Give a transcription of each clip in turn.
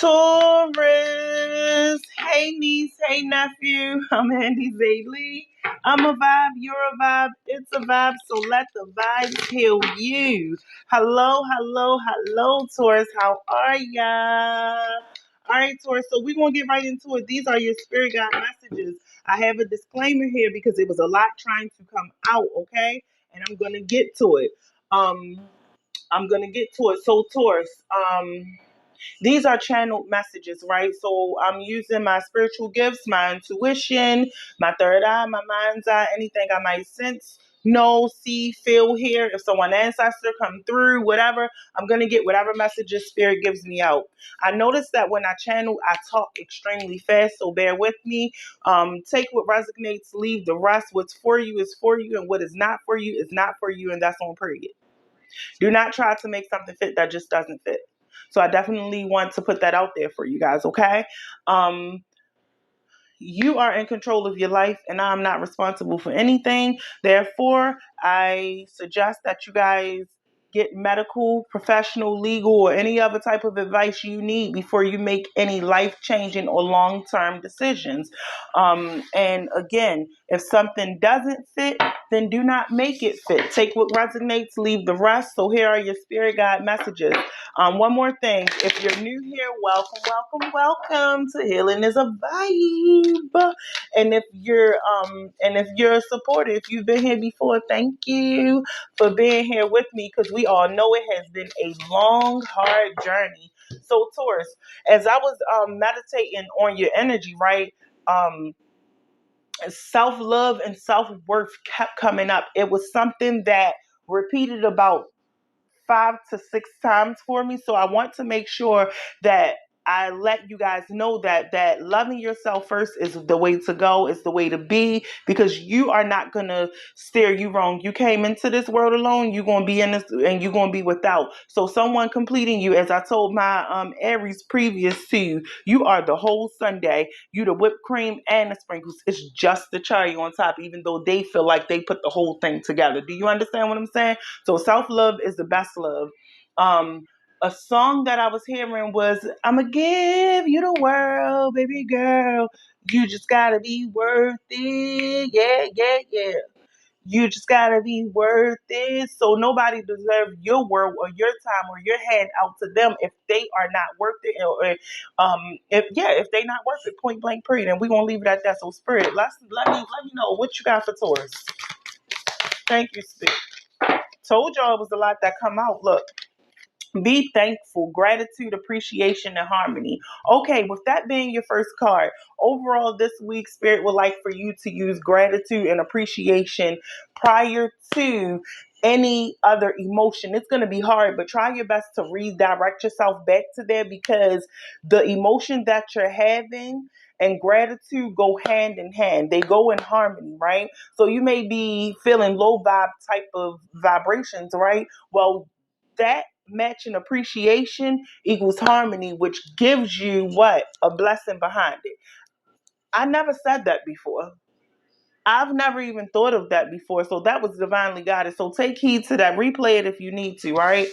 Taurus, hey niece, hey nephew, I'm Andyzaylee. I'm a vibe, you're a vibe, it's a vibe, so let the vibes heal you. Hello, Taurus, how are ya? All right, Taurus, so we're going to get right into it. These are your spirit guide messages. I have a disclaimer here because it was a lot trying to come out, okay? And I'm going to get to it. So, Taurus, these are channeled messages, right? So I'm using my spiritual gifts, my intuition, my third eye, my mind's eye, anything I might sense, know, see, feel, hear. If someone ancestor come through, whatever, I'm going to get whatever messages spirit gives me out. I noticed that when I channel, I talk extremely fast, so bear with me. Take what resonates, leave the rest. What's for you is for you, and what is not for you is not for you, and that's on period. Do not try to make something fit that just doesn't fit. So I definitely want to put that out there for you guys, okay? You are in control of your life, and I'm not responsible for anything. Therefore, I suggest that you guys get medical, professional, legal, or any other type of advice you need before you make any life-changing or long-term decisions. And again, if something doesn't fit, then do not make it fit. Take what resonates, leave the rest. So here are your spirit guide messages. One more thing. If you're new here, welcome to Healing is a Vibe. And if you're a supporter, if you've been here before, thank you for being here with me, because we all know it has been a long, hard journey. So Taurus, as I was meditating on your energy, right? Self-love and self-worth kept coming up. It was something that repeated about 5 to 6 times for me. So I want to make sure that I let you guys know that loving yourself first is the way to go, is the way to be, because you are not going to steer you wrong. You came into this world alone, you're going to be in this and you're going to be without. So someone completing you, as I told my Aries previous to you, you are the whole sundae. You the whipped cream and the sprinkles. It's just the cherry on top, even though they feel like they put the whole thing together. Do you understand what I'm saying? So self-love is the best love. A song that I was hearing was, I'ma give you the world, baby girl. You just gotta be worth it. Yeah. You just gotta be worth it. So nobody deserves your world or your time or your hand out to them if they are not worth it. Or if they not worth it, point blank period. And we're gonna leave it at that. So spirit, let me know what you got for Taurus. Thank you, spirit. Told y'all it was a lot that come out. Look. Be thankful, gratitude, appreciation, and harmony. Okay, with that being your first card, overall this week, Spirit would like for you to use gratitude and appreciation prior to any other emotion. It's going to be hard, but try your best to redirect yourself back to there, because the emotion that you're having and gratitude go hand in hand. They go in harmony, right? So you may be feeling low vibe type of vibrations, right? Well, that matching appreciation equals harmony, which gives you what? A blessing behind it. I never said that before. I've never even thought of that before. So that was divinely guided. So take heed to that. Replay it if you need to, right?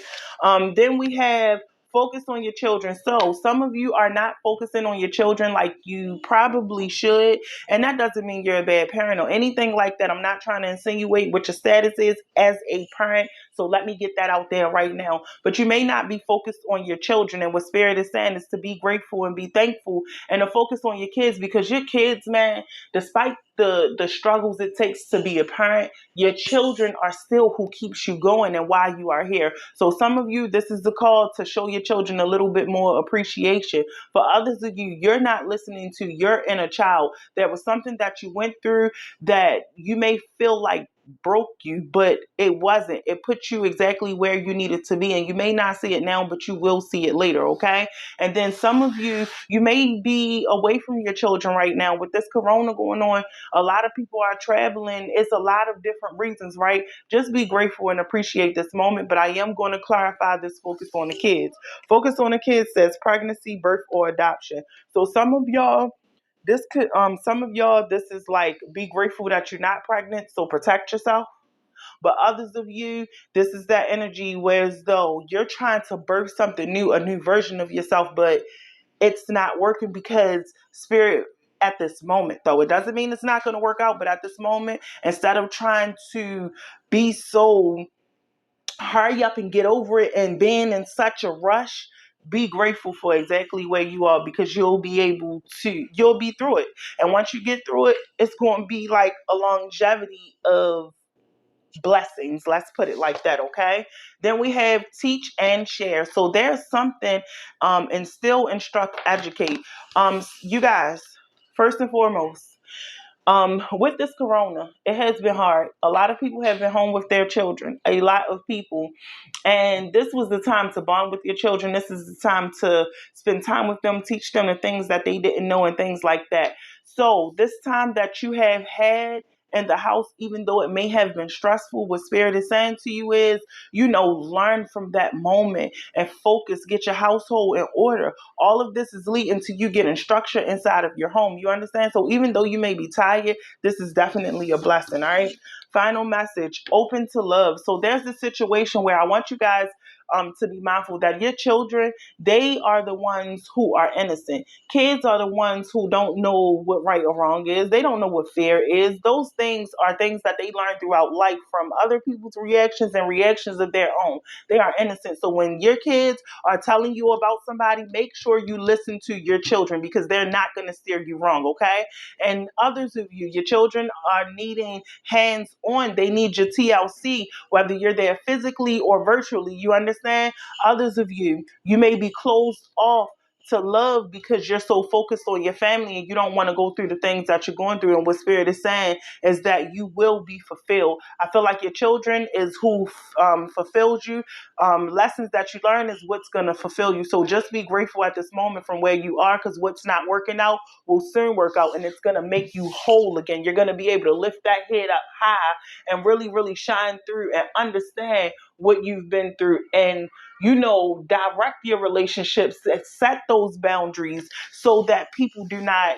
Then we have focus on your children. So some of you are not focusing on your children like you probably should. And that doesn't mean you're a bad parent or anything like that. I'm not trying to insinuate what your status is as a parent. So let me get that out there right now. But you may not be focused on your children. And what Spirit is saying is to be grateful and be thankful and to focus on your kids, because your kids, man, despite the struggles it takes to be a parent, your children are still who keeps you going and why you are here. So some of you, this is the call to show your children a little bit more appreciation. For others of you, you're not listening to your inner child. There was something that you went through that you may feel like broke you, but it wasn't. It put you exactly where you needed to be, and you may not see it now, but you will see it later, okay? And then some of you, you may be away from your children right now with this corona going on. A lot of people are traveling. It's a lot of different reasons, right? Just be grateful and appreciate this moment. But I am going to clarify this focus on the kids. Focus on the kids says pregnancy, birth, or adoption. So some of y'all, this is like, be grateful that you're not pregnant, so protect yourself. But others of you, this is that energy where as though you're trying to birth something new, a new version of yourself, but it's not working because spirit at this moment, though, it doesn't mean it's not going to work out, but at this moment, instead of trying to be so hurry up and get over it and being in such a rush, be grateful for exactly where you are, because you'll be through it. And once you get through it, it's going to be like a longevity of blessings. Let's put it like that, okay? Then we have teach and share. So there's something, instill, instruct, educate. You guys, first and foremost, with this corona, it has been hard. A lot of people have been home with their children. A lot of people. And this was the time to bond with your children. This is the time to spend time with them, teach them the things that they didn't know and things like that. So this time that you have had in the house, even though it may have been stressful, what Spirit is saying to you is, learn from that moment and focus, get your household in order. All of this is leading to you getting structure inside of your home. You understand? So even though you may be tired, this is definitely a blessing. All right. Final message, open to love. So there's a situation where I want you guys to be mindful that your children, they are the ones who are innocent. Kids are the ones who don't know what right or wrong is. They don't know what fear is. Those things are things that they learn throughout life from other people's reactions and reactions of their own. They are innocent. So when your kids are telling you about somebody, make sure you listen to your children, because they're not going to steer you wrong, okay? And others of you, your children are needing hands on. They need your TLC, whether you're there physically or virtually. You understand? Others of you, you may be closed off to love because you're so focused on your family and you don't want to go through the things that you're going through. And what Spirit is saying is that you will be fulfilled. I feel like your children is who fulfills you. Lessons that you learn is what's going to fulfill you. So just be grateful at this moment from where you are, because what's not working out will soon work out, and it's going to make you whole again. You're going to be able to lift that head up high and really, really shine through and understand what you've been through, and direct your relationships, set those boundaries so that people do not,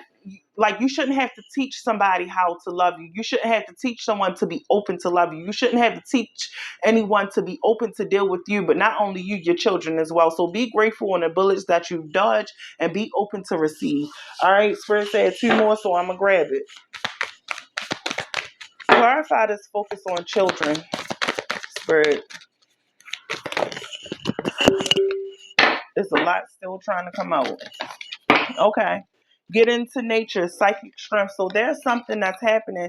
like, you shouldn't have to teach somebody how to love you. You shouldn't have to teach someone to be open to love you. You shouldn't have to teach anyone to be open to deal with you, but not only you, your children as well. So be grateful on the bullets that you've dodged and be open to receive. All right, Spirit said 2 more, so I'm going to grab it. Clarify this focus on children, Spirit. There's a lot still trying to come out. Okay. Get into nature, psychic strength. So there's something that's happening.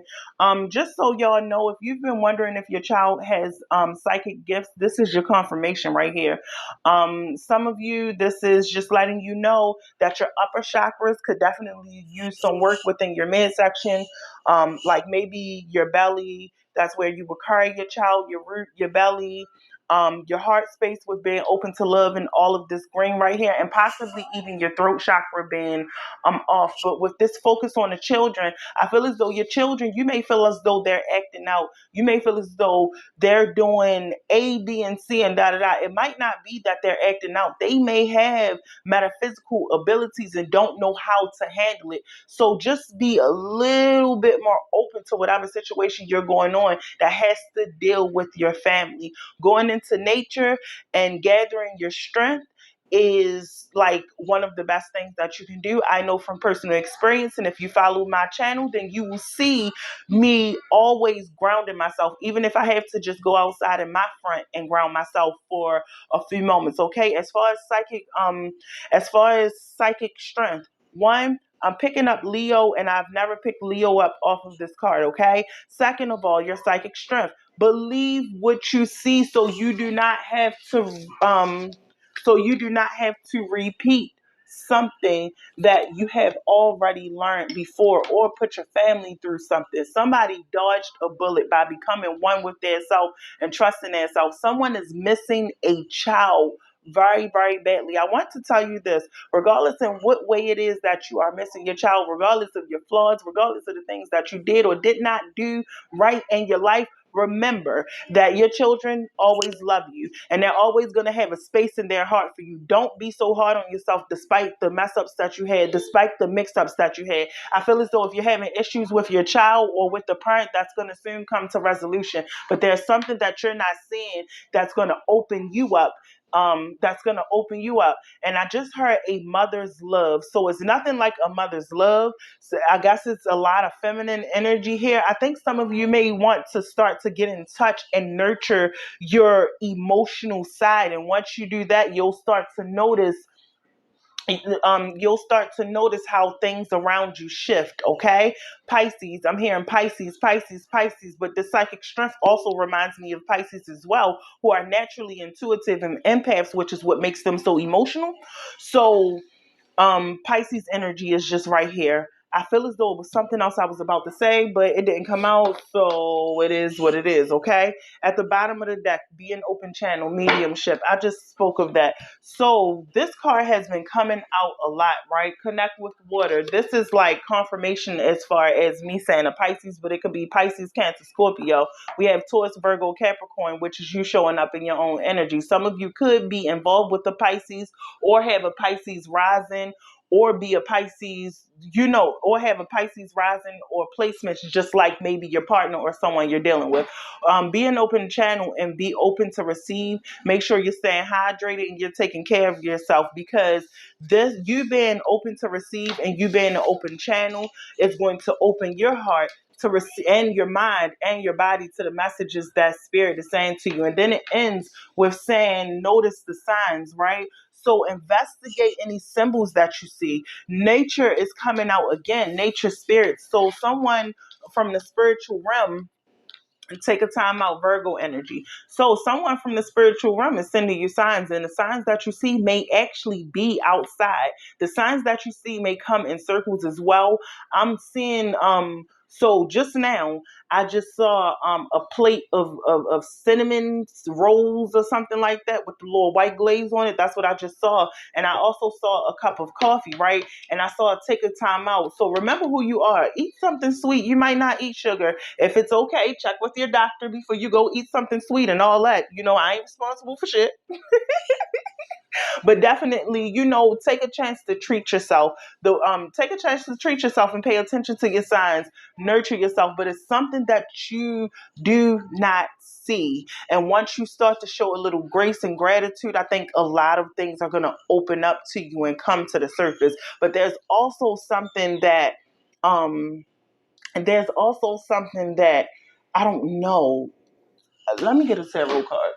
Just so y'all know, if you've been wondering if your child has psychic gifts, this is your confirmation right here. Some of you, this is just letting you know that your upper chakras could definitely use some work within your midsection. Like maybe your belly, that's where you will carry your child, your root, your belly, your heart space with being open to love and all of this green right here, and possibly even your throat chakra being off. But with this focus on the children, I feel as though your children, you may feel as though they're acting out. You may feel as though they're doing A, B, and C and da da da. It might not be that they're acting out. They may have metaphysical abilities and don't know how to handle it. So just be a little bit more open to whatever situation you're going on that has to deal with your family. Going into nature and gathering your strength is like one of the best things that you can do. I know from personal experience, and if you follow my channel, then you will see me always grounding myself, even if I have to just go outside in my front and ground myself for a few moments. Okay, as far as psychic strength, one, I'm picking up Leo, and I've never picked Leo up off of this card, okay? Second of all, your psychic strength. Believe what you see, so you do not have to repeat something that you have already learned before, or put your family through something. Somebody dodged a bullet by becoming one with their self and trusting their self. Someone is missing a child very, very badly. I want to tell you this, regardless in what way it is that you are missing your child, regardless of your flaws, regardless of the things that you did or did not do right in your life, remember that your children always love you, and they're always going to have a space in their heart for you. Don't be so hard on yourself despite the mess ups that you had, despite the mix ups that you had. I feel as though if you're having issues with your child or with the parent, that's going to soon come to resolution. But there's something that you're not seeing that's going to open you up that's going to open you up. And I just heard a mother's love. So it's nothing like a mother's love. So I guess it's a lot of feminine energy here. I think some of you may want to start to get in touch and nurture your emotional side. And once you do that, you'll start to notice how things around you shift. Okay, Pisces, I'm hearing Pisces, Pisces, Pisces, but the psychic strength also reminds me of Pisces as well, who are naturally intuitive and empaths, which is what makes them so emotional. So Pisces energy is just right here. I feel as though it was something else I was about to say, but it didn't come out, so it is what it is, okay? At the bottom of the deck, be an open channel, mediumship. I just spoke of that. So this card has been coming out a lot, right? Connect with water. This is like confirmation as far as me saying a Pisces, but it could be Pisces, Cancer, Scorpio. We have Taurus, Virgo, Capricorn, which is you showing up in your own energy. Some of you could be involved with the Pisces or have a Pisces rising or be a Pisces, or have a Pisces rising or placements, just like maybe your partner or someone you're dealing with. Be an open channel and be open to receive. Make sure you're staying hydrated and you're taking care of yourself, because you being open to receive and you being an open channel is going to open your heart to receive, and your mind and your body, to the messages that spirit is saying to you. And then it ends with saying, notice the signs, right? So investigate any symbols that you see. Nature is coming out again, nature spirits. So someone from the spiritual realm, take a time out, Virgo energy. So someone from the spiritual realm is sending you signs, and the signs that you see may actually be outside. The signs that you see may come in circles as well. I'm seeing so just now I just saw a plate of cinnamon rolls or something like that with the little white glaze on it. That's what I just saw. And I also saw a cup of coffee, right? And I saw take a time out. So remember who you are. Eat something sweet. You might not eat sugar. If it's okay, check with your doctor before you go eat something sweet and all that. I ain't responsible for shit. But definitely, take a chance to treat yourself. Take a chance to treat yourself and pay attention to your signs. Nurture yourself. But it's something that you do not see. And once you start to show a little grace and gratitude, I think a lot of things are going to open up to you and come to the surface. But there's also something that, I don't know. Let me get a tarot card.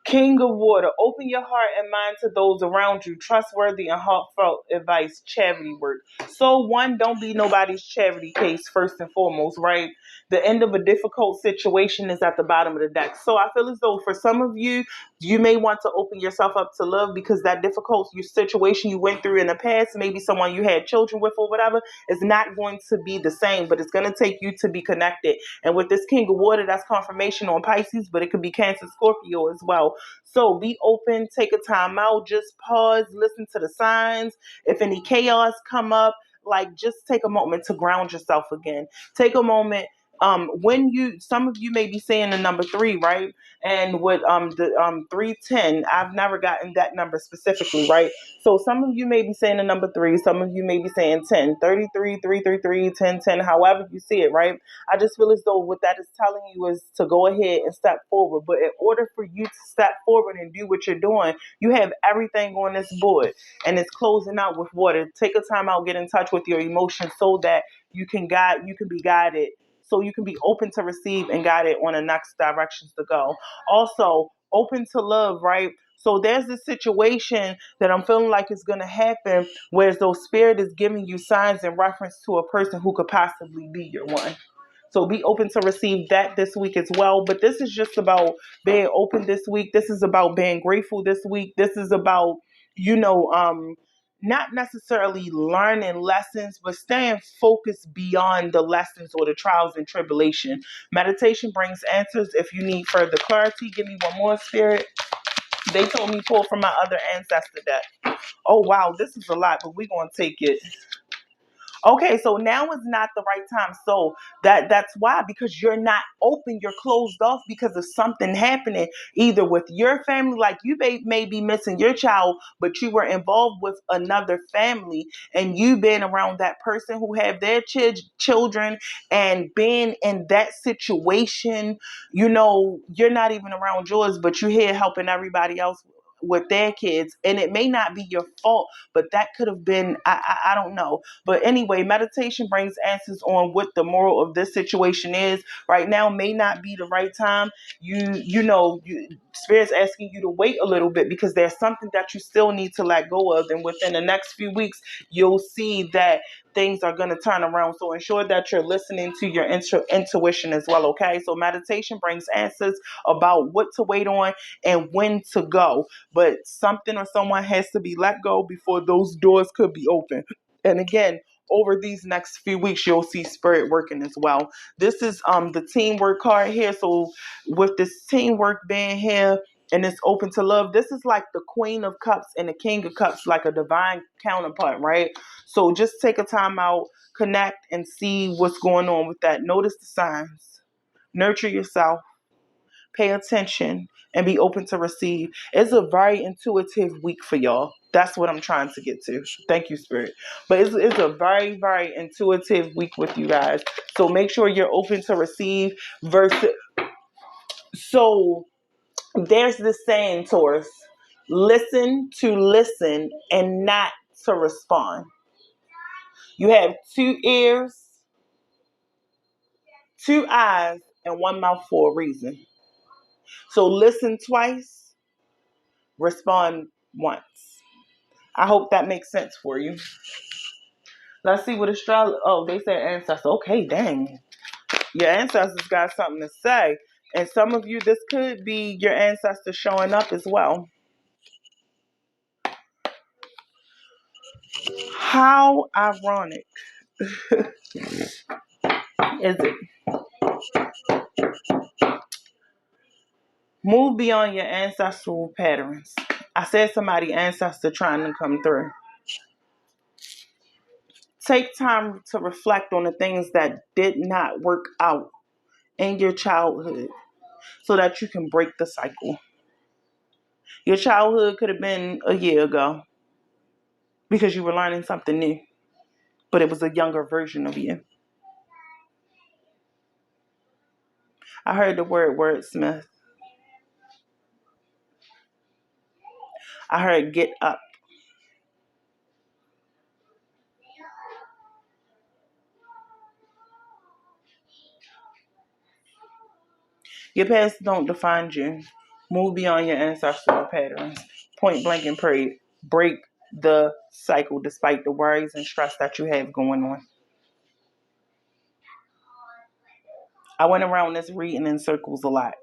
King of Water, open your heart and mind to those around you. Trustworthy and heartfelt advice, charity work. So one, don't be nobody's charity case first and foremost, right? The end of a difficult situation is at the bottom of the deck. So I feel as though for some of you, you may want to open yourself up to love, because that difficult situation you went through in the past, maybe someone you had children with or whatever, is not going to be the same, but it's going to take you to be connected. And with this King of Water, that's confirmation on Pisces, but it could be Cancer, Scorpio as well. So be open, take a time out, just pause, listen to the signs. If any chaos come up, like, just take a moment to ground yourself again. Take a moment. Some of you may be saying the number 3, right? And with the 310, I've never gotten that number specifically, right? So some of you may be saying the number 3, some of you may be saying 10, 33, 333, 10, 10, however you see it, right? I just feel as though what that is telling you is to go ahead and step forward. But in order for you to step forward and do what you're doing, you have everything on this board, and it's closing out with water. Take a time out, get in touch with your emotions so that you can be guided. So you can be open to receive and guided on the next directions to go. Also, open to love, right? So there's this situation that I'm feeling like it's going to happen, whereas though spirit is giving you signs in reference to a person who could possibly be your one. So be open to receive that this week as well. But this is just about being open this week. This is about being grateful this week. This is about, not necessarily learning lessons, but staying focused beyond the lessons or the trials and tribulation. Meditation brings answers. If you need further clarity, give me one more, spirit. They told me pull from my other ancestor deck. Oh, wow, this is a lot, but we're going to take it. Okay, so now is not the right time. So that's why, because you're not open, you're closed off because of something happening either with your family, like you may be missing your child, but you were involved with another family, and you been around that person who have their children, and being in that situation, you're not even around yours, but you're here helping everybody else with their kids, and it may not be your fault, but that could have been, I don't know. But anyway, meditation brings answers on what the moral of this situation is. Right now may not be the right time. Spirit's asking you to wait a little bit because there's something that you still need to let go of, and within the next few weeks, you'll see that things are going to turn around. So ensure that you're listening to your intuition as well. Okay, so meditation brings answers about what to wait on and when to go, but something or someone has to be let go before those doors could be open. And again, over these next few weeks, you'll see spirit working as well. This is the teamwork card here. So with this teamwork being here and it's open to love, this is like the Queen of Cups and the King of Cups, like a divine counterpart, right? So just take a time out, connect, and see what's going on with that. Notice the signs. Nurture yourself. Pay attention and be open to receive. It's a very intuitive week for y'all. That's what I'm trying to get to. Thank you, Spirit. But it's a very, very intuitive week with you guys. So make sure you're open to receive versus. So there's this saying, Taurus, listen to listen and not to respond. You have two ears, two eyes, and one mouth for a reason. So listen twice, respond once. I hope that makes sense for you. Let's see what astrology. Oh, they said ancestors. Okay, dang. Your ancestors got something to say. And some of you, this could be your ancestors showing up as well. How ironic is it? Move beyond your ancestral patterns. I said somebody ancestor trying to come through. Take time to reflect on the things that did not work out in your childhood so that you can break the cycle. Your childhood could have been a year ago because you were learning something new, but it was a younger version of you. I heard the word wordsmith. I heard get up. Your past don't define you. Move beyond your ancestral patterns. Point blank and pray. Break the cycle despite the worries and stress that you have going on. I went around this reading in circles a lot.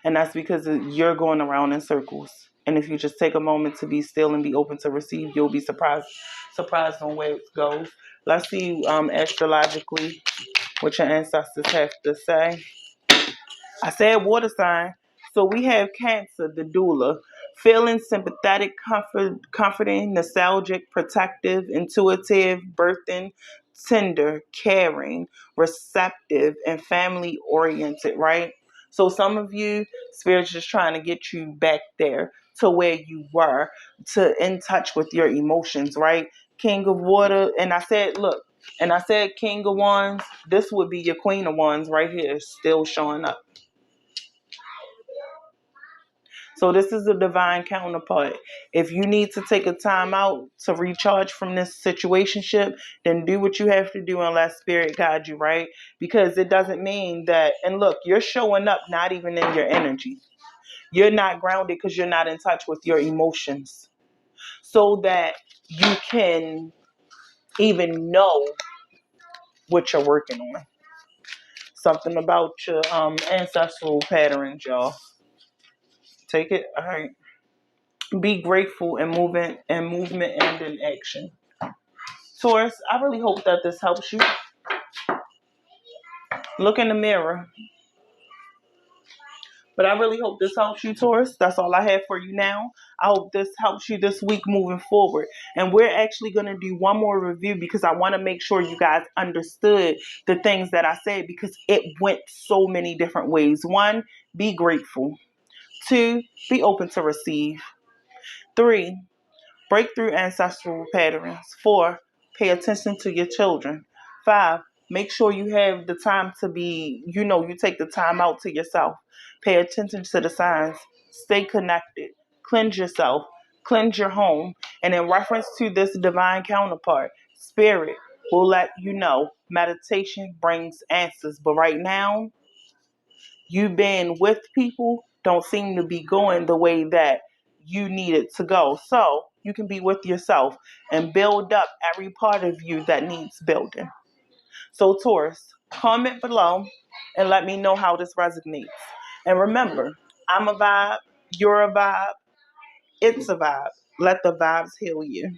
And that's because you're going around in circles. And if you just take a moment to be still and be open to receive, you'll be surprised on where it goes. Let's see astrologically what your ancestors have to say. I said water sign. So we have Cancer, the doula. Feeling sympathetic, comforting, nostalgic, protective, intuitive, birthing, tender, caring, receptive, and family oriented, right? So some of you, Spirit's just trying to get you back there to where you were, to in touch with your emotions, right? King of water. And I said, look, and I said King of Wands. This would be your Queen of Wands right here, still showing up. So this is a divine counterpart. If you need to take a time out to recharge from this situationship, then do what you have to do and let spirit guide you, right? Because it doesn't mean that, and look, you're showing up not even in your energy. You're not grounded because you're not in touch with your emotions. So that you can even know what you're working on. Something about your ancestral patterns, y'all. Take it. All right. Be grateful and movement and in action. Taurus, I really hope that this helps you. Look in the mirror. But I really hope this helps you, Taurus. That's all I have for you now. I hope this helps you this week moving forward. And we're actually going to do one more review because I want to make sure you guys understood the things that I said because it went so many different ways. One, be grateful. Two, be open to receive. Three, break through ancestral patterns. Four, pay attention to your children. Five, make sure you have the time to be, you take the time out to yourself. Pay attention to the signs. Stay connected. Cleanse yourself. Cleanse your home. And in reference to this divine counterpart, spirit will let you know meditation brings answers. But right now, you being with people don't seem to be going the way that you need it to go. So you can be with yourself and build up every part of you that needs building. So Taurus, comment below and let me know how this resonates. And remember, I'm a vibe, you're a vibe, it's a vibe. Let the vibes heal you.